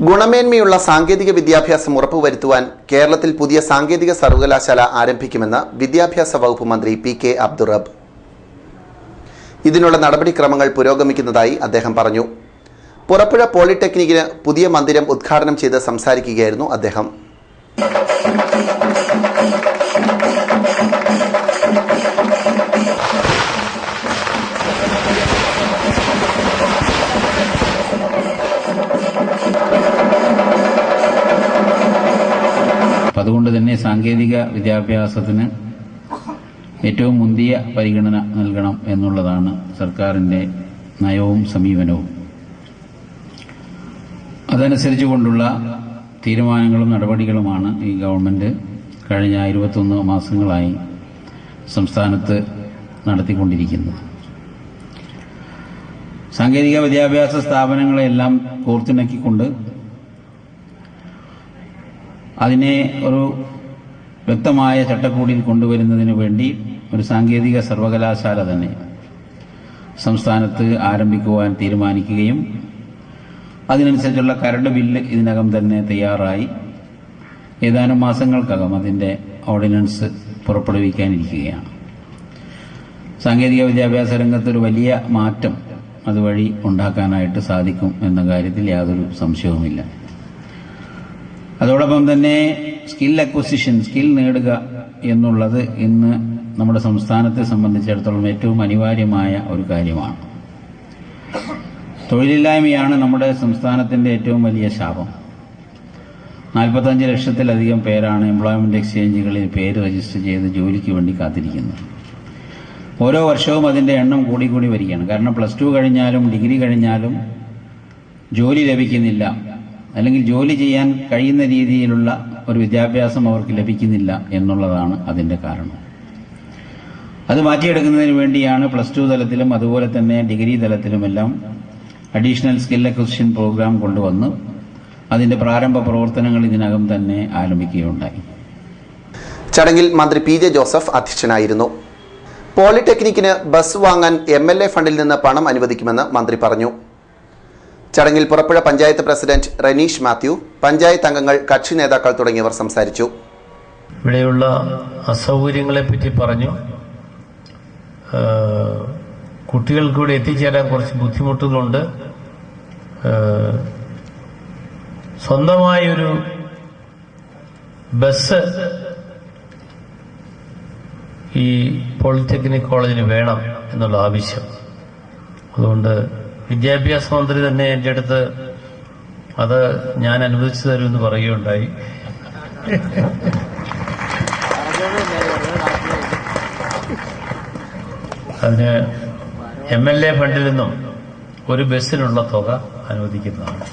ഗുണമേന്മയുള്ള സാങ്കേതിക വിദ്യാഭ്യാസം ഉറപ്പുവരുത്തുവാൻ കേരളത്തിൽ പുതിയ സാങ്കേതിക സർവകലാശാല ആരംഭിക്കുമെന്ന് വിദ്യാഭ്യാസ വകുപ്പ് മന്ത്രി പി.കെ. അബ്ദുൾ റബ്ബ്. ഇതിനുള്ള നടപടിക്രമങ്ങൾ പുരോഗമിക്കുന്നതായി അദ്ദേഹം പറഞ്ഞു. പുറപ്പുഴ പോളിടെക്നിക്കിന് പുതിയ മന്ദിരം ഉദ്ഘാടനം ചെയ്ത് സംസാരിക്കുകയായിരുന്നു അദ്ദേഹം. അതുകൊണ്ട് തന്നെ സാങ്കേതിക വിദ്യാഭ്യാസത്തിന് ഏറ്റവും മുന്തിയ പരിഗണന നൽകണം എന്നുള്ളതാണ് സർക്കാരിന്റെ നയവും സമീപനവും. അതനുസരിച്ചുകൊണ്ടുള്ള തീരുമാനങ്ങളും നടപടികളുമാണ് ഈ ഗവൺമെന്റ് കഴിഞ്ഞ 21 മാസങ്ങളായി സംസ്ഥാനത്ത് നടത്തിക്കൊണ്ടിരിക്കുന്നത്. സാങ്കേതിക വിദ്യാഭ്യാസ സ്ഥാപനങ്ങളെല്ലാം കോർത്തിണക്കിക്കൊണ്ട് അതിനെ ഒരു വ്യക്തമായ ചട്ടക്കൂടിൽ കൊണ്ടുവരുന്നതിന് വേണ്ടി ഒരു സാങ്കേതിക സർവകലാശാല തന്നെ സംസ്ഥാനത്ത് ആരംഭിക്കുവാൻ തീരുമാനിക്കുകയും അതിനനുസരിച്ചുള്ള കരട് ബില്ല് ഇതിനകം തന്നെ തയ്യാറായി ഏതാനും മാസങ്ങൾക്കകം അതിന്റെ ഓർഡിനൻസ് പുറപ്പെടുവിക്കാനിരിക്കുകയാണ്. സാങ്കേതിക വിദ്യാഭ്യാസ രംഗത്തൊരു വലിയ മാറ്റം അതുവഴി ഉണ്ടാക്കാനായിട്ട് സാധിക്കും എന്ന കാര്യത്തിൽ യാതൊരു സംശയവുമില്ല. അതോടൊപ്പം തന്നെ സ്കിൽ അക്വസിഷൻ, സ്കിൽ നേടുക എന്നുള്ളത് ഇന്ന് നമ്മുടെ സംസ്ഥാനത്തെ സംബന്ധിച്ചിടത്തോളം ഏറ്റവും അനിവാര്യമായ ഒരു കാര്യമാണ്. തൊഴിലില്ലായ്മയാണ് നമ്മുടെ സംസ്ഥാനത്തിന്റെ ഏറ്റവും വലിയ ശാപം. 45 ലക്ഷത്തിലധികം പേരാണ് എംപ്ലോയ്മെന്റ് എക്സ്ചേഞ്ചുകളിൽ പേര് രജിസ്റ്റർ ചെയ്ത് ജോലിക്ക് വേണ്ടി കാത്തിരിക്കുന്നത്. ഓരോ വർഷവും അതിന്റെ എണ്ണം കൂടി വരികയാണ്. കാരണം +2 കഴിഞ്ഞാലും ഡിഗ്രി കഴിഞ്ഞാലും ജോലി ലഭിക്കുന്നില്ല, അല്ലെങ്കിൽ ജോലി ചെയ്യാൻ കഴിയുന്ന രീതിയിലുള്ള ഒരു വിദ്യാഭ്യാസം അവർക്ക് ലഭിക്കുന്നില്ല എന്നുള്ളതാണ് അതിന്റെ കാരണം. അത് മാറ്റിയെടുക്കുന്നതിന് വേണ്ടിയാണ് +2 തലത്തിലും അതുപോലെ തന്നെ ഡിഗ്രി തലത്തിലുമെല്ലാം അഡീഷണൽ സ്കിൽ അക്വിസിഷൻ പ്രോഗ്രാം കൊണ്ടുവന്ന് അതിന്റെ പ്രാരംഭ പ്രവർത്തനങ്ങൾ ഇതിനകം തന്നെ ആരംഭിക്കുകയുണ്ടായി. ചടങ്ങിൽ മന്ത്രി പി.ജെ. ജോസഫ് അധ്യക്ഷനായിരുന്നു. പോളിടെക്നിക്കിന് ബസ് വാങ്ങാൻ MLA ഫണ്ടിൽ നിന്ന് പണം അനുവദിക്കുമെന്ന് മന്ത്രി പറഞ്ഞു. ചടങ്ങിൽ പുറപ്പുഴ പഞ്ചായത്ത് പ്രസിഡന്റ് റനീഷ് മാത്യു, പഞ്ചായത്ത് അംഗങ്ങൾ, കക്ഷി നേതാക്കൾ തുടങ്ങിയവർ സംസാരിച്ചു. ഇവിടെയുള്ള അസൗകര്യങ്ങളെപ്പറ്റി പറഞ്ഞു. കുട്ടികൾക്ക് ഇവിടെ എത്തിച്ചേരാൻ കുറച്ച് ബുദ്ധിമുട്ടുകളുണ്ട്. സ്വന്തമായൊരു ബസ് ഈ പോളിടെക്നിക് കോളേജിന് വേണം എന്നുള്ള ആവശ്യം. അതുകൊണ്ട് വിദ്യാഭ്യാസ മന്ത്രി തന്നെ എൻ്റെ അടുത്ത് അത് ഞാൻ അനുവദിച്ചു തരുമെന്ന് പറയുകയുണ്ടായി. അതിന് MLA ഫണ്ടിൽ നിന്നും ഒരു ബസ്സിനുള്ള തുക അനുവദിക്കുന്നതാണ്.